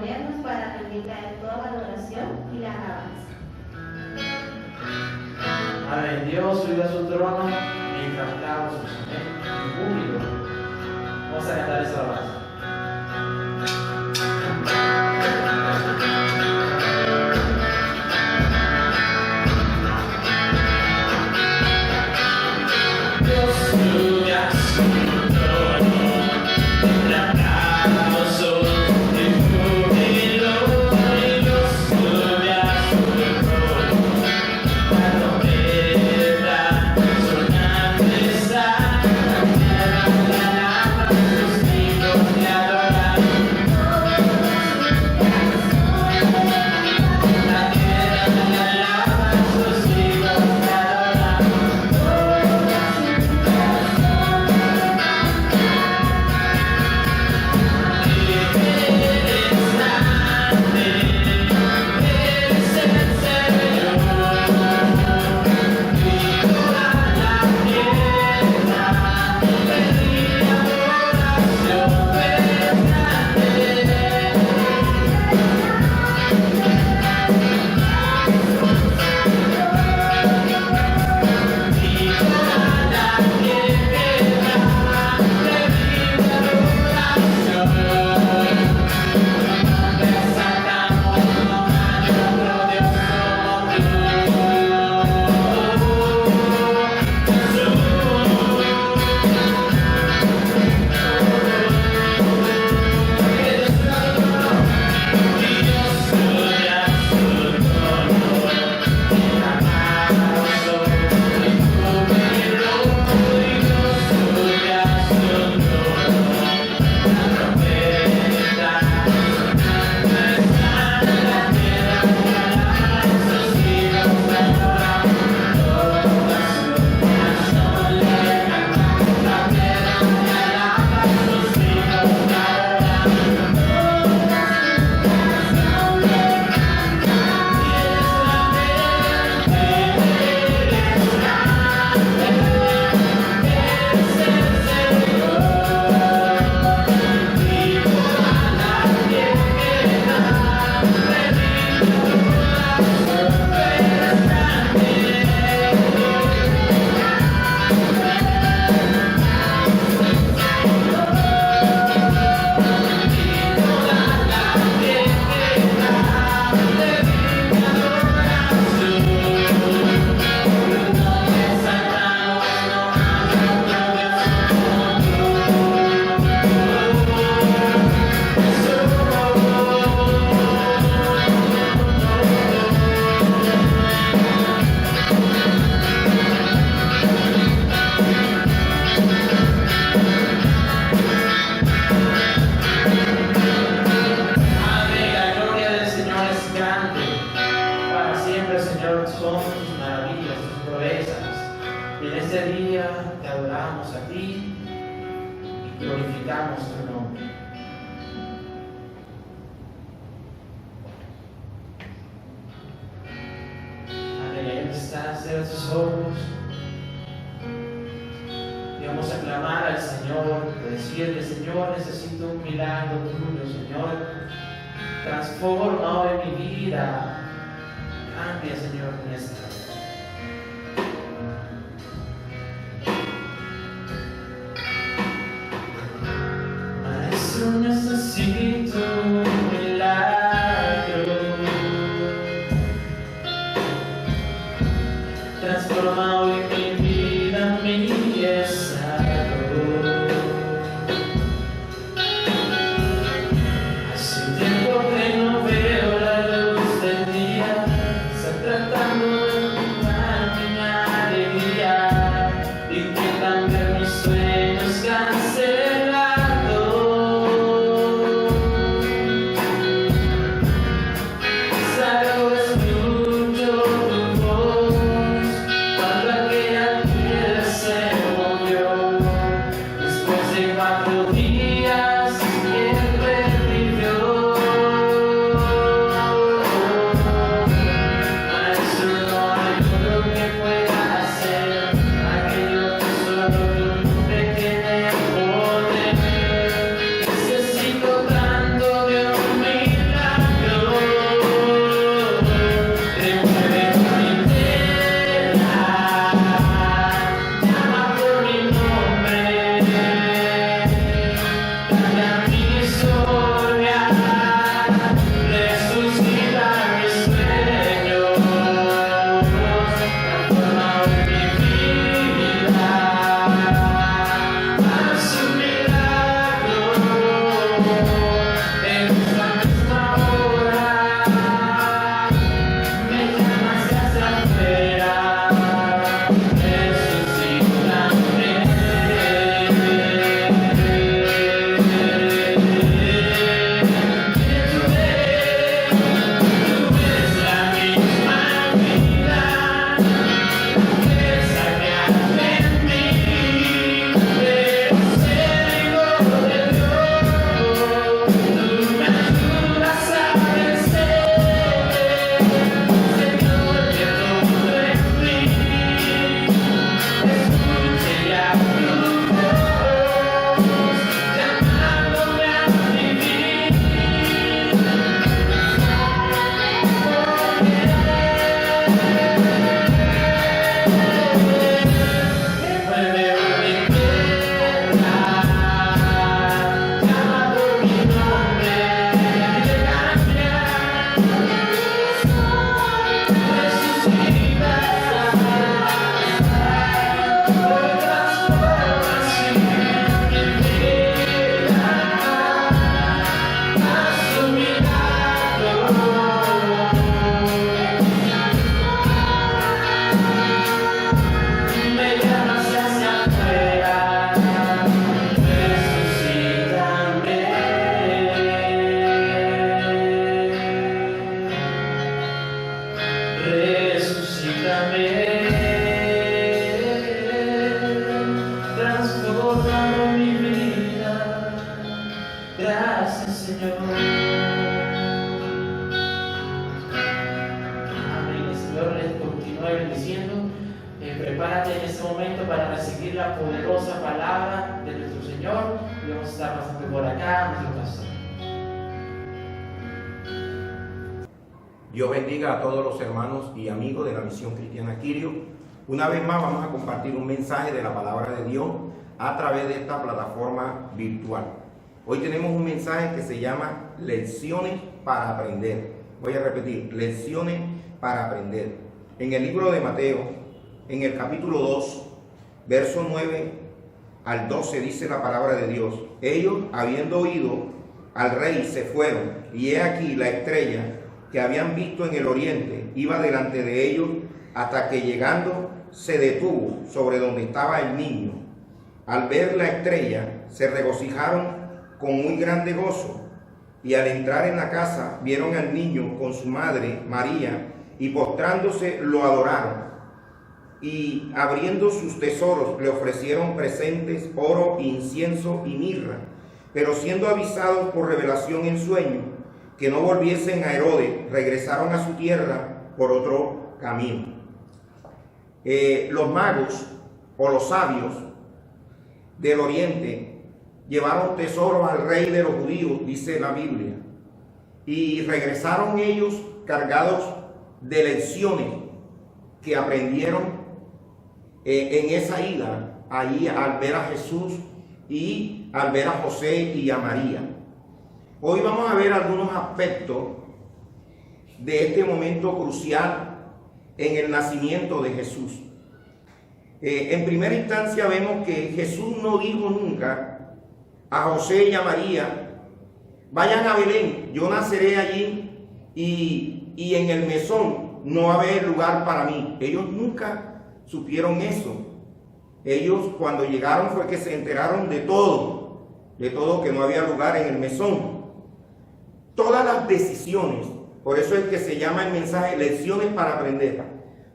disponernos para rendirle toda la adoración y la alabanza. Amén. Dios subió a su trono mientras clavos en público. Vamos a cantar esa alabanza. Cierra tus ojos y vamos a clamar al Señor, decirle: Señor, necesito un milagro tuyo, Señor. Transforma hoy mi vida. Cambia, Señor, mi estado. Maestro, necesito un milagro. Transforma hoy mi vida, mi estado. Hace tiempo que no veo la luz del día. Está tratando de tumbar mi alegría y que cambiar mis sueños cancelados. continúe bendiciendo. Prepárate en este momento para recibir la poderosa palabra de nuestro Señor. Y vamos a estar pasando por acá, nuestro pastor. Dios bendiga a todos los hermanos y amigos de la Misión Cristiana Quirio. Una vez más vamos a compartir un mensaje de la palabra de Dios a través de esta plataforma virtual. Hoy tenemos un mensaje que se llama Lecciones para aprender. Voy a repetir, Lecciones para aprender. En el libro de Mateo, en el capítulo 2, verso 9 al 12, dice la palabra de Dios: ellos, habiendo oído al rey, se fueron, y he aquí la estrella que habían visto en el oriente iba delante de ellos, hasta que llegando se detuvo sobre donde estaba el niño. Al ver la estrella se regocijaron con muy grande gozo, y al entrar en la casa vieron al niño con su madre María, y postrándose lo adoraron, y abriendo sus tesoros le ofrecieron presentes, oro, incienso y mirra. Pero siendo avisados por revelación en sueño que no volviesen a Herodes, regresaron a su tierra por otro camino. Los magos o los sabios del oriente llevaron tesoros al rey de los judíos, dice la Biblia, y regresaron ellos cargados de lecciones que aprendieron en esa ida ahí al ver a Jesús y al ver a José y a María. Hoy vamos a ver algunos aspectos de este momento crucial en el nacimiento de Jesús. En primera instancia vemos que Jesús no dijo nunca a José y a María: vayan a Belén, yo naceré allí y en el mesón no va a haber lugar para mí. Ellos nunca supieron eso. Ellos cuando llegaron fue que se enteraron de todo que no había lugar en el mesón. Todas las decisiones, por eso es que se llama el mensaje Lecciones para aprender.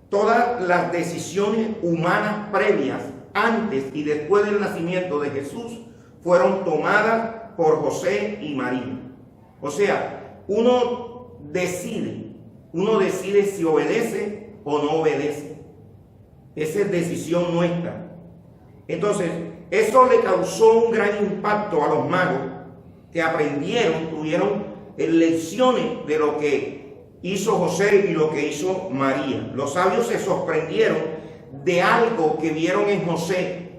Todas las decisiones humanas previas, antes y después del nacimiento de Jesús, fueron tomadas por José y María. O sea, uno decide si obedece o no obedece. Esa es decisión nuestra. Entonces, eso le causó un gran impacto a los magos, que aprendieron, tuvieron lecciones de lo que hizo José y lo que hizo María. Los sabios se sorprendieron de algo que vieron en José.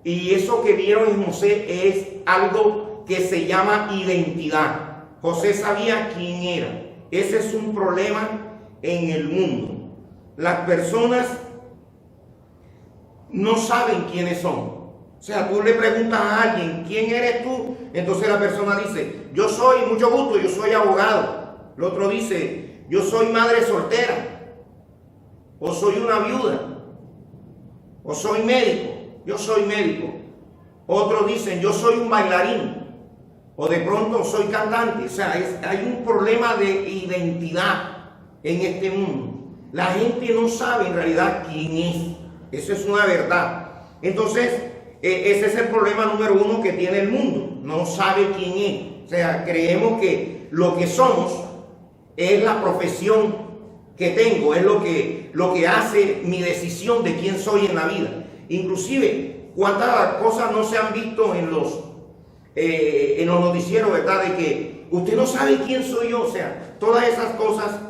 Y eso que vieron en José es algo que se llama identidad. José sabía quién era. Ese es un problema en el mundo. Las personas no saben quiénes son. O sea, tú le preguntas a alguien: ¿quién eres tú? Entonces la persona dice: yo soy, mucho gusto, yo soy abogado. El otro dice: yo soy madre soltera, o soy una viuda, o soy médico. Yo soy médico. Otros dicen: yo soy un bailarín, o de pronto soy cantante. O sea, hay un problema de identidad en este mundo. La gente no sabe en realidad quién es. Eso es una verdad. Entonces, ese es el problema número uno que tiene el mundo. No sabe quién es. O sea, creemos que lo que somos es la profesión que tengo, es lo que hace mi decisión de quién soy en la vida. Inclusive, cuántas cosas no se han visto en los noticieros, ¿verdad? De que usted no sabe quién soy yo. O sea, todas esas cosas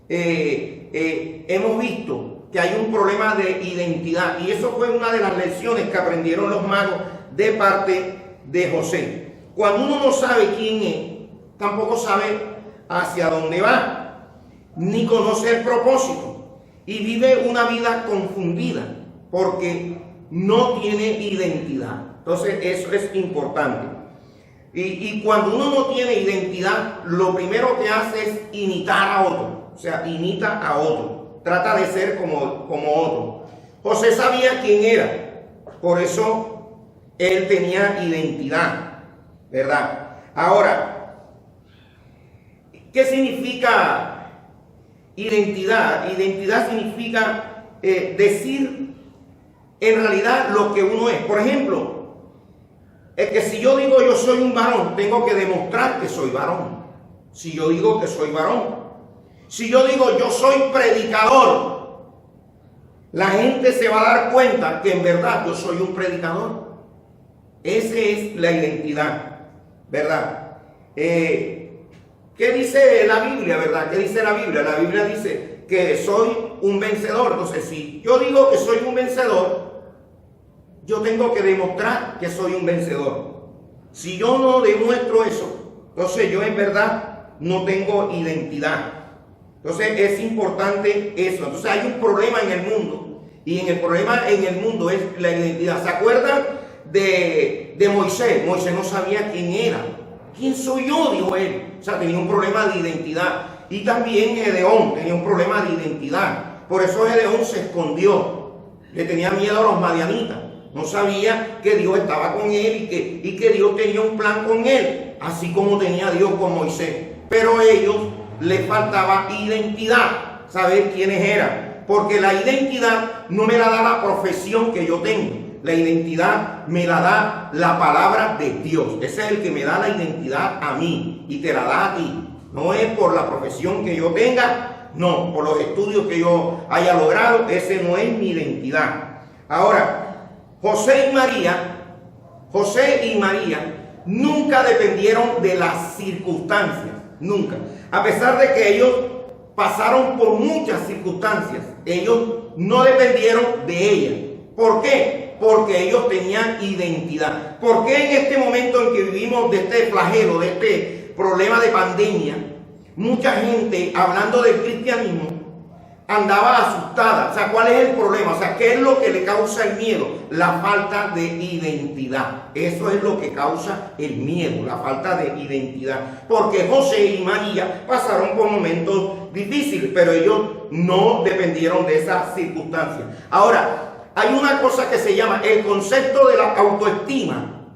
hemos visto que hay un problema de identidad. Y eso fue una de las lecciones que aprendieron los magos de parte de José. Cuando uno no sabe quién es, tampoco sabe hacia dónde va, ni conoce el propósito. Y vive una vida confundida, porque no tiene identidad. Entonces eso es importante. Y cuando uno no tiene identidad, lo primero que hace es imitar a otro. O sea, imita a otro. Trata de ser como otro. José sabía quién era. Por eso él tenía identidad, ¿verdad? Ahora, ¿qué significa identidad? Identidad significa decir en realidad lo que uno es. Por ejemplo, es que si yo digo yo soy un varón, tengo que demostrar que soy varón. Si yo digo que soy varón. Si yo digo yo soy predicador, la gente se va a dar cuenta que en verdad yo soy un predicador. Esa es la identidad, ¿verdad? ¿Qué dice la Biblia, verdad? ¿Qué dice la Biblia? La Biblia dice que soy un vencedor. Entonces, si yo digo que soy un vencedor, yo tengo que demostrar que soy un vencedor. Si yo no demuestro eso, entonces yo en verdad no tengo identidad. Entonces es importante eso. Entonces hay un problema en el mundo, y el problema en el mundo es la identidad. ¿Se acuerdan de Moisés? Moisés no sabía quién era. ¿Quién soy yo?, dijo él. O sea, tenía un problema de identidad. Y también Gedeón tenía un problema de identidad. Por eso Gedeón se escondió. Le tenía miedo a los madianitas. No sabía que Dios estaba con él y que Dios tenía un plan con él, así como tenía Dios con Moisés. Pero a ellos les faltaba identidad, saber quiénes eran. Porque la identidad no me la da la profesión que yo tengo. La identidad me la da la palabra de Dios. Ese es el que me da la identidad a mí y te la da a ti. No es por la profesión que yo tenga, no, por los estudios que yo haya logrado. Ese no es mi identidad. Ahora, José y María nunca dependieron de las circunstancias, nunca. A pesar de que ellos pasaron por muchas circunstancias, ellos no dependieron de ellas. ¿Por qué? Porque ellos tenían identidad. ¿Por qué en este momento en que vivimos de este flagelo, de este problema de pandemia, mucha gente hablando del cristianismo andaba asustada? O sea, ¿cuál es el problema? O sea, ¿qué es lo que le causa el miedo? La falta de identidad. Eso es lo que causa el miedo, la falta de identidad. Porque José y María pasaron por momentos difíciles, pero ellos no dependieron de esas circunstancias. Ahora, hay una cosa que se llama el concepto de la autoestima.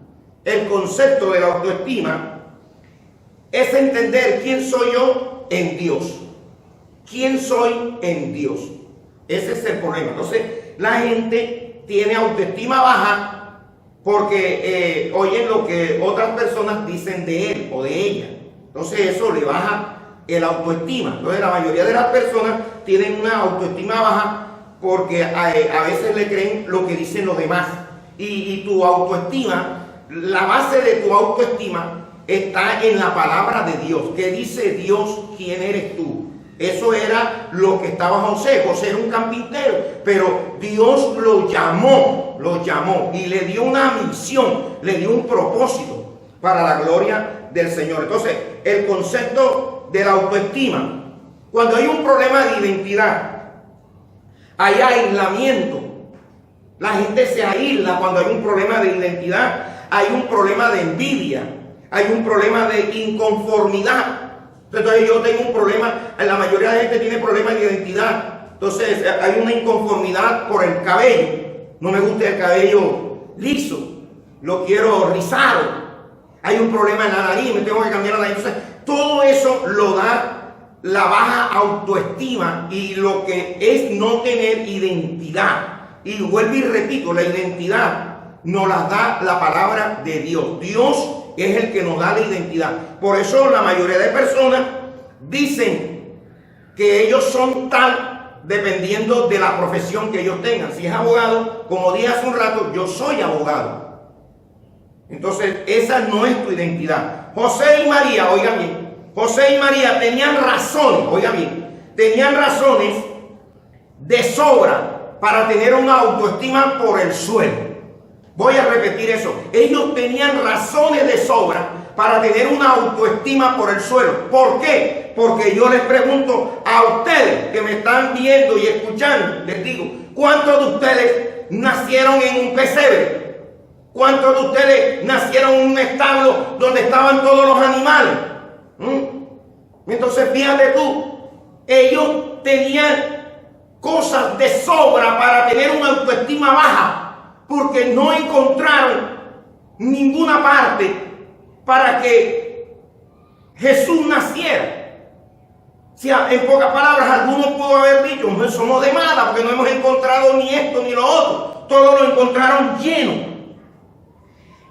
El concepto de la autoestima es entender quién soy yo en Dios. ¿Quién soy en Dios? Ese es el problema. Entonces, la gente tiene autoestima baja porque oyen lo que otras personas dicen de él o de ella. Entonces, eso le baja el autoestima. Entonces, la mayoría de las personas tienen una autoestima baja porque a veces le creen lo que dicen los demás. Y tu autoestima, la base de tu autoestima está en la palabra de Dios. ¿Qué dice Dios? ¿Quién eres tú? Eso era lo que estaba José. José era un carpintero, pero Dios lo llamó y le dio una misión, le dio un propósito para la gloria del Señor. Entonces, el concepto de la autoestima, cuando hay un problema de identidad, hay aislamiento. La gente se aísla cuando hay un problema de identidad, hay un problema de envidia, hay un problema de inconformidad. Entonces yo tengo un problema, la mayoría de gente tiene problemas de identidad. Entonces hay una inconformidad por el cabello. No me gusta el cabello liso, lo quiero rizado. Hay un problema en la nariz, me tengo que cambiar la nariz. Entonces todo eso lo da la baja autoestima y lo que es no tener identidad. Y vuelvo y repito, la identidad nos la da la palabra de Dios. Dios es el que nos da la identidad. Por eso la mayoría de personas dicen que ellos son tal dependiendo de la profesión que ellos tengan. Si es abogado, como dije hace un rato, yo soy abogado. Entonces esa no es tu identidad. José y María, oigan bien, José y María tenían razones, oigan bien, tenían razones de sobra para tener una autoestima por el suelo. Voy a repetir eso. Ellos tenían razones de sobra para tener una autoestima por el suelo. ¿Por qué? Porque yo les pregunto a ustedes que me están viendo y escuchando, les digo, ¿cuántos de ustedes nacieron en un pesebre? ¿Cuántos de ustedes nacieron en un establo donde estaban todos los animales? Entonces fíjate tú, ellos tenían cosas de sobra para tener una autoestima baja, porque no encontraron ninguna parte para que Jesús naciera. Si en pocas palabras alguno pudo haber dicho, no somos de nada porque no hemos encontrado ni esto ni lo otro, todo lo encontraron lleno.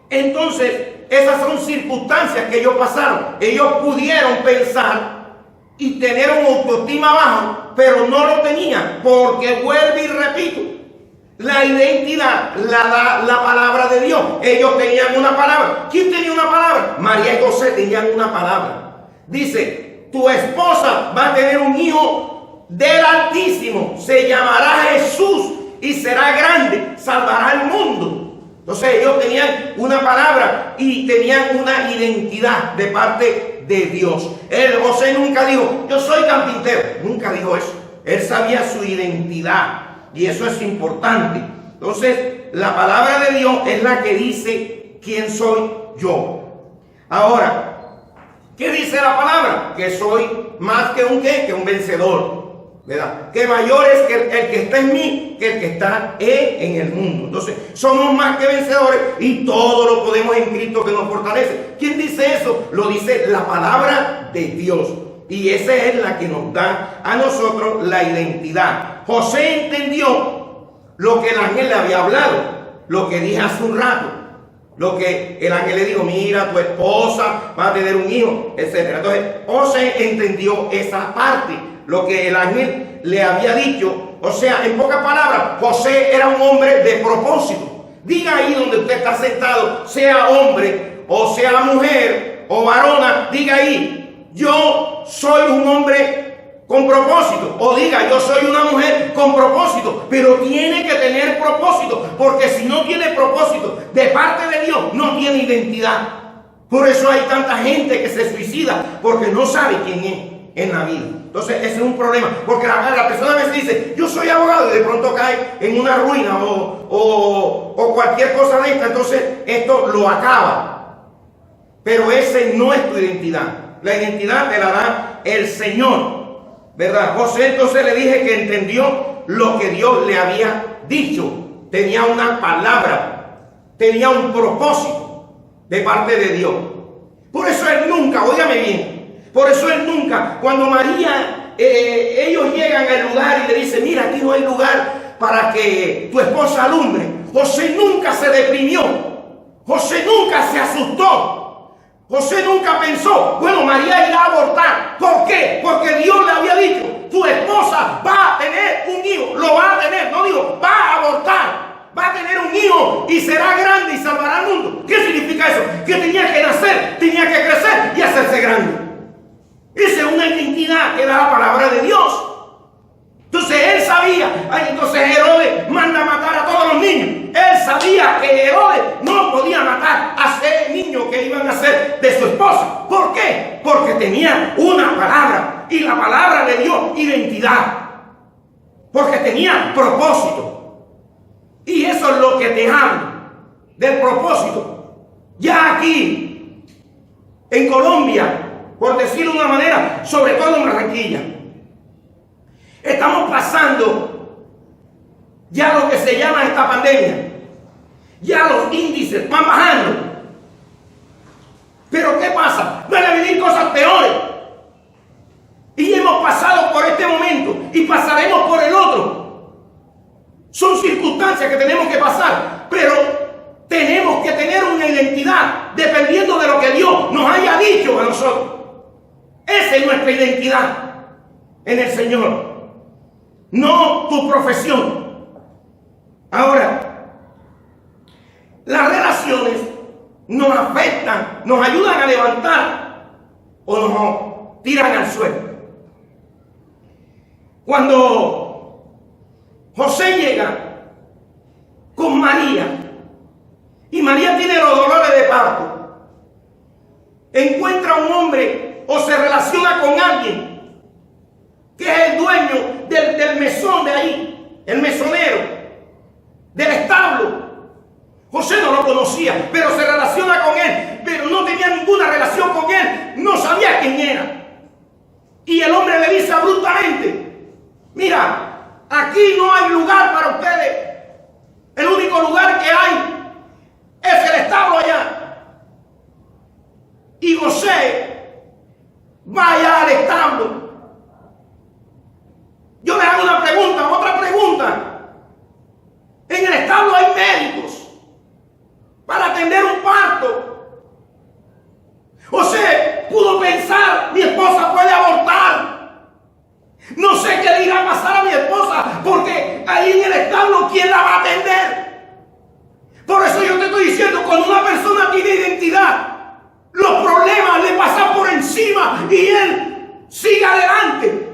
Entonces esas son circunstancias que ellos pasaron. Ellos pudieron pensar y tener una autoestima bajo, pero no lo tenían, porque vuelvo y repito, la identidad la da la palabra de Dios. Ellos tenían una palabra. ¿Quién tenía una palabra? María y José tenían una palabra. Dice, tu esposa va a tener un hijo del Altísimo, se llamará Jesús y será grande, salvará al mundo. Entonces ellos tenían una palabra y tenían una identidad de parte de Dios. José nunca dijo, yo soy carpintero. Nunca dijo eso. Él sabía su identidad y eso es importante. Entonces la palabra de Dios es la que dice quién soy yo. Ahora, ¿qué dice la palabra? Que soy más que un ¿qué? Que un vencedor. ¿Verdad? Que mayor es que el que está en mí que el que está en el mundo. Entonces, somos más que vencedores y todo lo podemos en Cristo que nos fortalece. ¿Quién dice eso? Lo dice la palabra de Dios. Y esa es la que nos da a nosotros la identidad. José entendió lo que el ángel le había hablado, lo que dije hace un rato. Lo que el ángel le dijo, mira, tu esposa va a tener un hijo, etc. Entonces, José entendió esa parte. Lo que el ángel le había dicho, o sea, en pocas palabras, José era un hombre de propósito. Diga ahí donde usted está sentado, sea hombre o sea mujer o varona, diga ahí, yo soy un hombre con propósito. O diga, yo soy una mujer con propósito. Pero tiene que tener propósito, porque si no tiene propósito de parte de Dios, no tiene identidad. Por eso hay tanta gente que se suicida, porque no sabe quién es en la vida. Entonces ese es un problema, porque la persona a veces dice, yo soy abogado, y de pronto cae en una ruina o cualquier cosa de esta. Entonces esto lo acaba. Pero ese no es tu identidad. La identidad te la da el Señor, ¿verdad? José entonces le dije que entendió lo que Dios le había dicho. Tenía una palabra, tenía un propósito de parte de Dios. Por eso él nunca, óigame bien, por eso él nunca, cuando María, ellos llegan al lugar y le dicen, mira, aquí no hay lugar para que tu esposa alumbre. José nunca se deprimió. José nunca se asustó. José nunca pensó, bueno, María irá a abortar. ¿Por qué? Porque Dios le había dicho, tu esposa va a tener un hijo. Lo va a tener, no digo, va a abortar. Va a tener un hijo y será grande y salvará al mundo. ¿Qué significa eso? Que tenía que nacer, tenía que crecer y hacerse grande. Esa es una identidad que da la palabra de Dios. Entonces él sabía, entonces Herodes manda a matar a todos los niños. Él sabía que Herodes no podía matar a 6 niños que iban a ser de su esposa. ¿Por qué? Porque tenía una palabra, y la palabra le dio identidad. Porque tenía propósito. Y eso es lo que te habla del propósito. Ya aquí, en Colombia, por decirlo de una manera, sobre todo en Barranquilla, estamos pasando ya lo que se llama esta pandemia. Ya los índices van bajando. Pero ¿qué pasa? Van a venir cosas peores. Y hemos pasado por este momento y pasaremos por el otro. Son circunstancias que tenemos que pasar, pero tenemos que tener una identidad dependiendo de lo que Dios nos haya dicho a nosotros. Esa es nuestra identidad en el Señor, no tu profesión. Ahora, las relaciones nos afectan, nos ayudan a levantar o nos tiran al suelo. Cuando José llega con María y María tiene los dolores de parto, encuentra un hombre o se relaciona con alguien que es el dueño del mesón de ahí, el mesonero, del establo. José no lo conocía, pero se relaciona con él, pero no tenía ninguna relación con él, no sabía quién era. Y el hombre le dice abruptamente, mira, aquí no hay lugar para ustedes, el único lugar que hay es el establo allá. Y José vaya al establo. Yo le hago una pregunta, otra pregunta. En el establo hay médicos para atender un parto. José pudo pensar, mi esposa puede abortar. ahí en el establo, ¿quién la va a atender? Por eso yo te estoy diciendo, cuando una persona tiene identidad, los problemas le pasan por encima y él sigue adelante.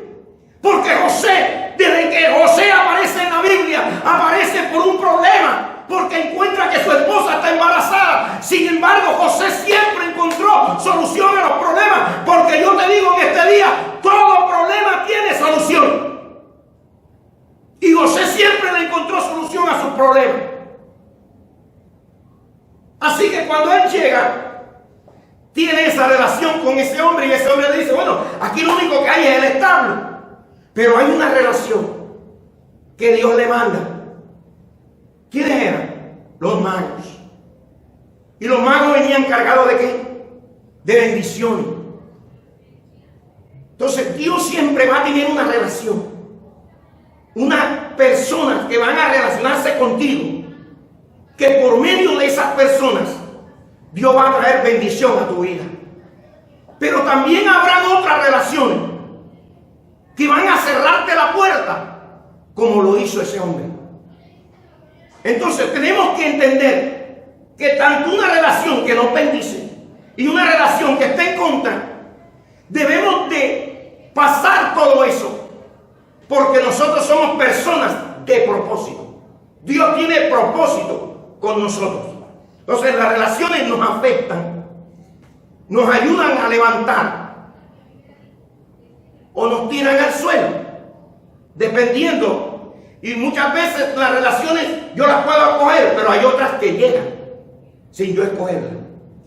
Porque José, desde que José aparece en la Biblia, aparece por un problema, porque encuentra que su esposa está embarazada. Sin embargo, José siempre encontró solución a los problemas, porque yo te digo en este día, todo problema tiene solución. Y José siempre le encontró solución a sus problemas. Así que cuando él llega, tiene esa relación con ese hombre, y ese hombre le dice, bueno, aquí lo único que hay es el establo. Pero hay una relación que Dios le manda. ¿Quiénes eran? Los magos. Y los magos venían cargados ¿de qué? De bendiciones. Entonces Dios siempre va a tener una relación. Unas personas que van a relacionarse contigo, que por medio de esas personas Dios va a traer bendición a tu vida. Pero también habrán otras relaciones que van a cerrarte la puerta, como lo hizo ese hombre. Entonces tenemos que entender que tanto una relación que nos bendice y una relación que está en contra, debemos de pasar todo eso, porque nosotros somos personas de propósito. Dios tiene propósito con nosotros. Entonces las relaciones nos afectan, nos ayudan a levantar o nos tiran al suelo, dependiendo. Y muchas veces las relaciones yo las puedo acoger, pero hay otras que llegan sin yo escogerlas.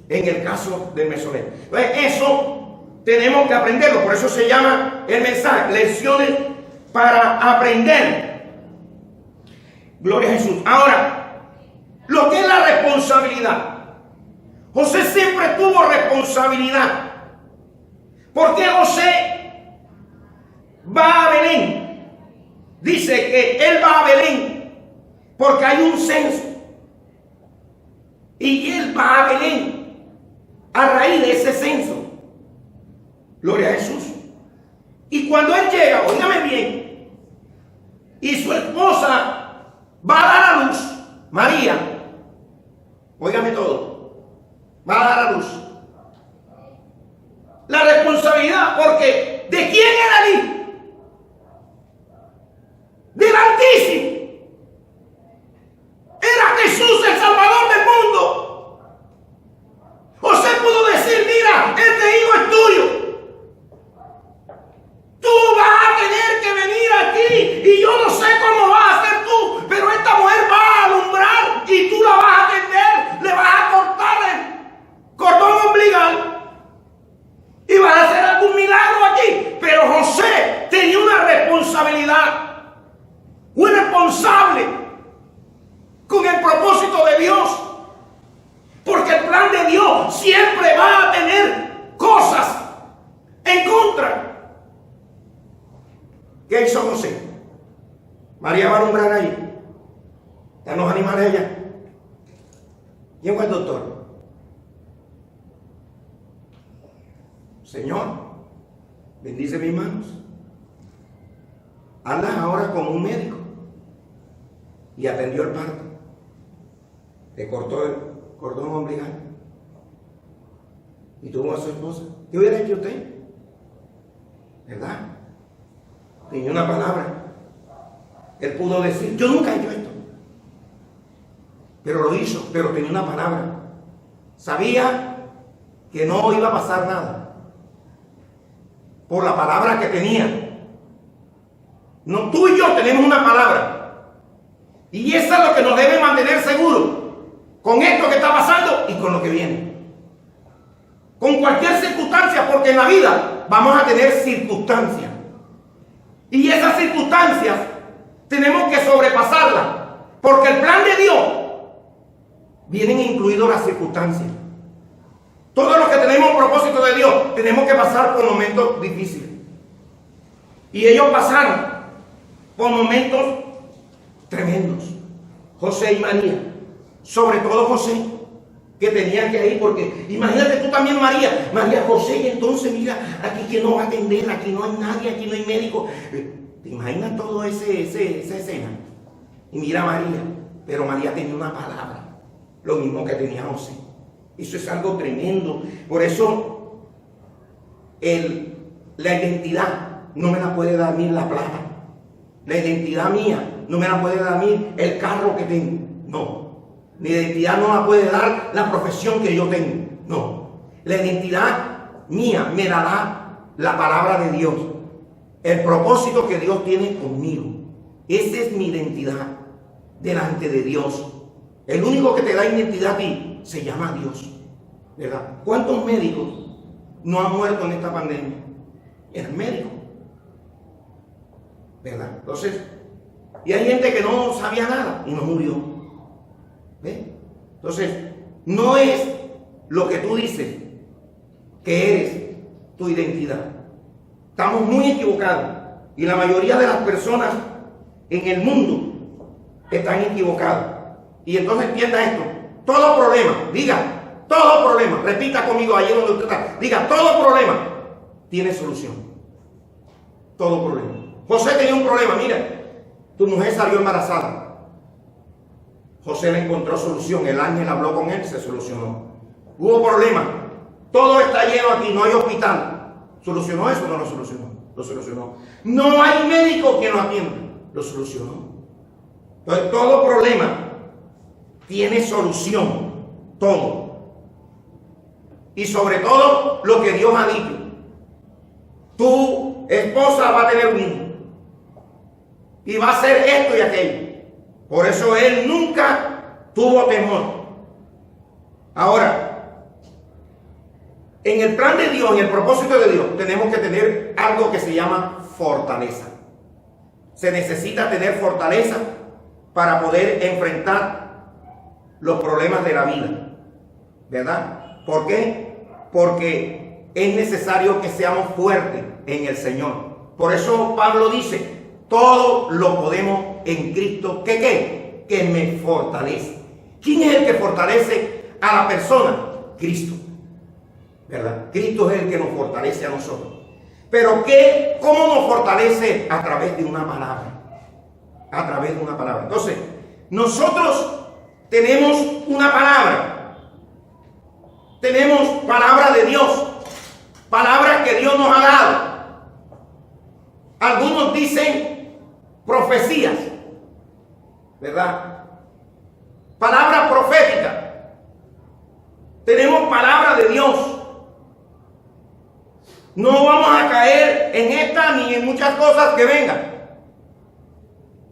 En el caso del mesonero. Entonces eso tenemos que aprenderlo. Por eso se llama el mensaje, lecciones para aprender. Gloria a Jesús. Ahora, lo que es la responsabilidad. José siempre tuvo responsabilidad. ¿Por qué José va a Belén? Dice que él va a Belén porque hay un censo. Y él va a Belén a raíz de ese censo. Gloria a Jesús. Y cuando él llega, óigame bien, y su esposa va a dar a luz, María, óigame todo, va a dar a luz. La responsabilidad, porque ¿de quién era el hijo? Del Altísimo. Era Jesús, el Salvador del mundo. José pudo decir, mira, este hijo es tuyo. Tú vas a tener que venir aquí y yo no sé cómo vas a hacer tú, pero esta mujer va a alumbrar y tú la vas a atender, le vas a cortar el cordón umbilical y vas a hacer algún milagro aquí. Pero José tenía una responsabilidad. Un responsable con el propósito de Dios, porque el plan de Dios siempre va a tener cosas en contra. ¿Qué hizo José? María va a alumbrar ahí, están los animales allá. ¿Quién fue el doctor? Señor, bendice mis manos, hazlas ahora como un médico. Y atendió el parto. Le cortó el cordón umbilical. Y tuvo a su esposa. ¿Qué hubiera hecho usted? ¿Verdad? Tenía una palabra. Él pudo decir, yo nunca he hecho esto. Pero lo hizo, pero tenía una palabra. Sabía que no iba a pasar nada. Por la palabra que tenía. No, tú y yo tenemos una palabra. Y eso es lo que nos debe mantener seguros con esto que está pasando y con lo que viene. Con cualquier circunstancia, porque en la vida vamos a tener circunstancias. Y esas circunstancias tenemos que sobrepasarlas, porque el plan de Dios vienen incluidos las circunstancias. Todos los que tenemos propósito de Dios tenemos que pasar por momentos difíciles. Y ellos pasaron por momentos tremendos. José y María, sobre todo José, que tenía que ir, porque imagínate tú también María, José, y entonces mira, aquí quién no va a atender, aquí no hay nadie, aquí no hay médico. ¿Te imaginas todo esa escena? Y mira a María, pero María tenía una palabra, lo mismo que tenía José. Eso es algo tremendo. Por eso la identidad no me la puede dar a mí la plata. La identidad mía no me la puede dar a mí el carro que tengo. No. La identidad no la puede dar la profesión que yo tengo. No. La identidad mía me la da la palabra de Dios. El propósito que Dios tiene conmigo. Esa es mi identidad delante de Dios. El único que te da identidad a ti se llama Dios. ¿Verdad? ¿Cuántos médicos no han muerto en esta pandemia? El médico. ¿Verdad? Entonces, y hay gente que no sabía nada y no murió. ¿Ves? Entonces, no es lo que tú dices que eres tu identidad. Estamos muy equivocados. Y la mayoría de las personas en el mundo están equivocados. Y entonces entienda esto. Todo problema, diga, todo problema, repita conmigo allí donde usted está. Diga, todo problema tiene solución. Todo problema. José tenía un problema, mira, tu mujer salió embarazada. José le encontró solución, el ángel habló con él, se solucionó. Hubo problema, todo está lleno aquí, no hay hospital. ¿Solucionó eso o no lo solucionó? Lo solucionó. No hay médico que lo atienda, lo solucionó. Entonces todo problema tiene solución, todo. Y sobre todo lo que Dios ha dicho. Tu esposa va a tener un hijo. Y va a hacer esto y aquello. Por eso él nunca tuvo temor. Ahora, en el plan de Dios, en el propósito de Dios, tenemos que tener algo que se llama fortaleza. Se necesita tener fortaleza para poder enfrentar los problemas de la vida. ¿Verdad? ¿Por qué? Porque es necesario que seamos fuertes en el Señor. Por eso Pablo dice, todo lo podemos en Cristo, que me fortalece. ¿Quién es el que fortalece a la persona? Cristo. ¿Verdad? Cristo es el que nos fortalece a nosotros. Pero ¿cómo nos fortalece? A través de una palabra. A través de una palabra. Entonces, nosotros tenemos una palabra. Tenemos palabra de Dios. Palabras que Dios nos ha dado. Algunos dicen profecías, ¿verdad? Palabra profética. Tenemos palabra de Dios. No vamos a caer en esta ni en muchas cosas que vengan.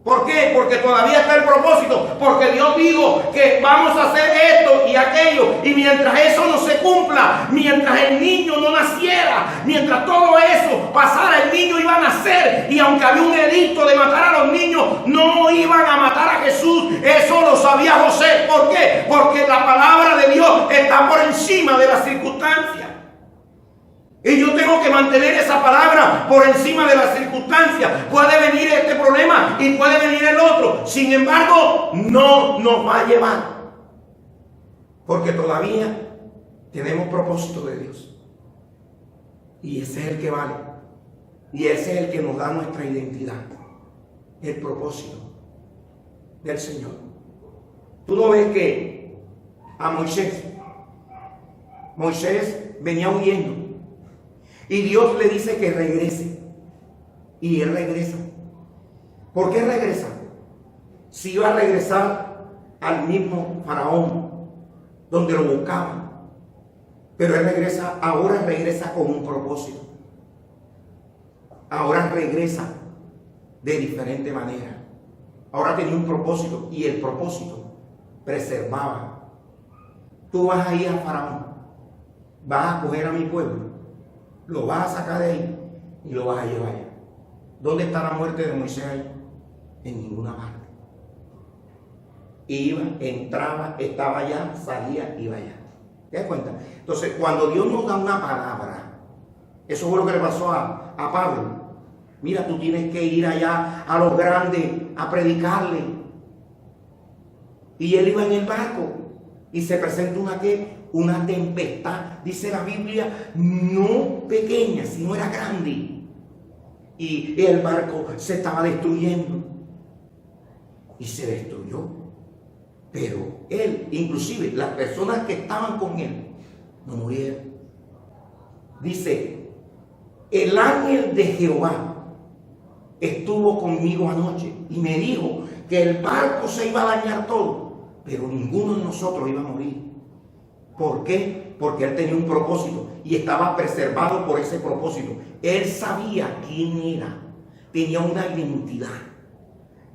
¿Por qué? Porque todavía está el propósito. Porque Dios dijo que vamos a hacer esto y aquello. Y mientras eso no se cumpla, mientras el niño no naciera, mientras todo eso pasara, el niño iba a nacer. Y aunque había un edicto de matar a los niños, no iban a matar a Jesús. Eso lo sabía José. ¿Por qué? Porque la palabra de Dios está por encima de las circunstancias. Y yo tengo que mantener esa palabra por encima de las circunstancias. Puede venir este problema y puede venir el otro. Sin embargo, no nos va a llevar. Porque todavía tenemos propósito de Dios. Y ese es el que vale. Y ese es el que nos da nuestra identidad. El propósito del Señor. Tú no ves que a Moisés venía huyendo. Y Dios le dice que regrese. Y él regresa. ¿Por qué regresa? Si iba a regresar al mismo faraón, donde lo buscaban. Pero él regresa, ahora regresa con un propósito. Ahora regresa de diferente manera. Ahora tenía un propósito. Y el propósito preservaba. Tú vas a ir a faraón. Vas a coger a mi pueblo. Lo vas a sacar de ahí y lo vas a llevar allá. ¿Dónde está la muerte de Moisés ahí? En ninguna parte. Iba, entraba, estaba allá, salía, iba allá. ¿Te das cuenta? Entonces, cuando Dios nos da una palabra, eso fue lo que le pasó a Pablo. Mira, tú tienes que ir allá a los grandes a predicarle. Y él iba en el barco y se presenta una tempestad, dice la Biblia, no pequeña, sino era grande. Y el barco se estaba destruyendo. y se destruyó. Pero él, inclusive las personas que estaban con él, no murieron. Dice, el ángel de Jehová estuvo conmigo anoche y me dijo que el barco se iba a dañar todo, pero ninguno de nosotros iba a morir. ¿Por qué? Porque él tenía un propósito y estaba preservado por ese propósito. Él sabía quién era, tenía una identidad.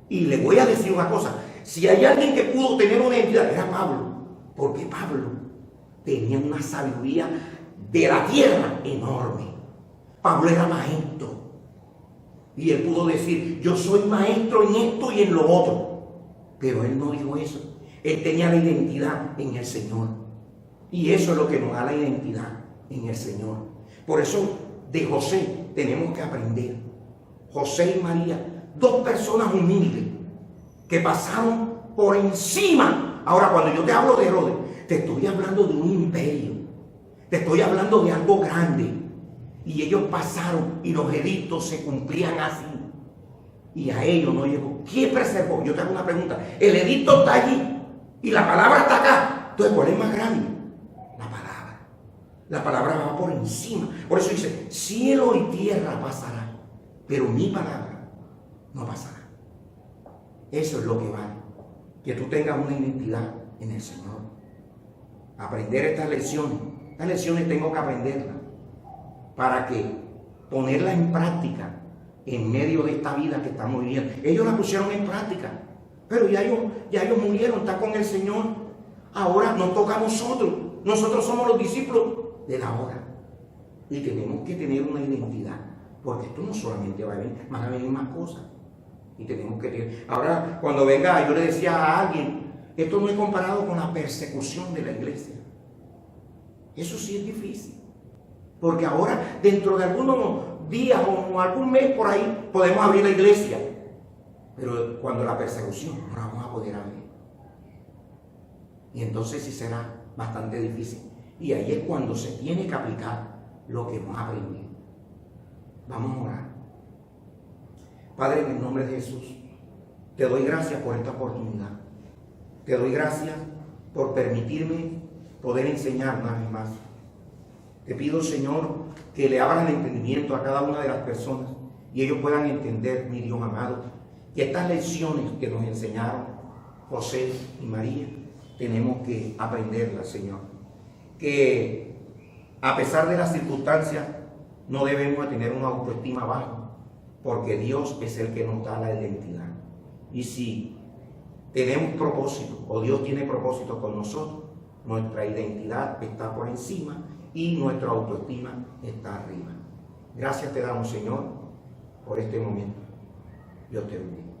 Y le voy a decir una cosa, si hay alguien que pudo tener una identidad, era Pablo, porque Pablo tenía una sabiduría de la tierra enorme. Pablo era maestro y él pudo decir, yo soy maestro en esto y en lo otro, pero él no dijo eso. Él tenía la identidad en el Señor, y eso es lo que nos da la identidad en el Señor. Por eso de José tenemos que aprender. José y María, dos personas humildes que pasaron por encima. Ahora, cuando yo te hablo de Herodes, te estoy hablando de un imperio, te estoy hablando de algo grande, y ellos pasaron y los edictos se cumplían así, y a ellos no llegó. ¿Quién preservó? Yo te hago una pregunta. El edicto está allí y la palabra está acá. Entonces, ¿cuál es más grande? La palabra. La palabra va por encima. Por eso dice, cielo y tierra pasarán, pero mi palabra no pasará. Eso es lo que vale, que tú tengas una identidad en el Señor. Aprender estas lecciones tengo que aprenderlas para que ponerlas en práctica en medio de esta vida que estamos viviendo. Ellos la pusieron en práctica, pero ya ellos murieron, están con el Señor. Ahora nos toca a nosotros. Nosotros somos los discípulos de la hora y tenemos que tener una identidad, porque esto no solamente va a venir, van a venir más cosas. Y tenemos que tener. Ahora, cuando venga, yo le decía a alguien, esto no es comparado con la persecución de la iglesia. Eso sí es difícil, porque ahora, dentro de algunos días o algún mes por ahí, podemos abrir la iglesia, pero cuando la persecución no la vamos a poder abrir, y entonces sí será bastante difícil. Y ahí es cuando se tiene que aplicar lo que hemos aprendido. Vamos a orar. Padre, en el nombre de Jesús, te doy gracias por esta oportunidad. Te doy gracias por permitirme poder enseñar una vez más. Te pido, Señor, que le abran el entendimiento a cada una de las personas y ellos puedan entender, mi Dios amado, que estas lecciones que nos enseñaron José y María, tenemos que aprenderlas, Señor. Que a pesar de las circunstancias, no debemos tener una autoestima baja, porque Dios es el que nos da la identidad. Y si tenemos propósito, o Dios tiene propósito con nosotros, nuestra identidad está por encima y nuestra autoestima está arriba. Gracias te damos, Señor, por este momento. Dios te bendiga.